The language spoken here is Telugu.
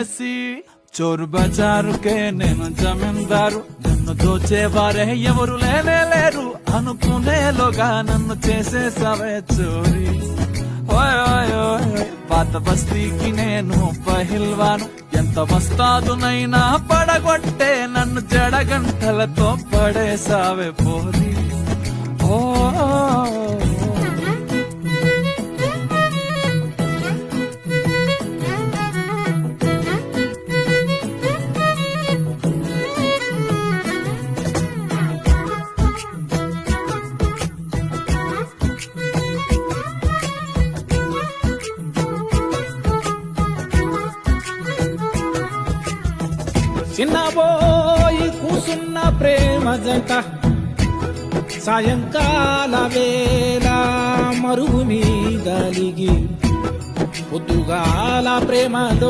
చేసి చోరు బజారుకే నేను జమీందారు, నన్ను దోచేవారే ఎవరు లేనే లేరు అనుకునేలోగా నన్ను చేసేసావే చోరీ. ఓయ్ ఓయ్ ఓయ్ పాత బస్తీకి నేను పహిల్వాను, ఎంత వస్తాదునైనా పడగొట్టే నన్ను జడగంటలతో పడేసావే పోరి. ఓ చిన్నబోయి కూసున్న ప్రేమ జంట సాయంకాల వేళ మరుగు మీద లిగి పొద్దుగాల ప్రేమతో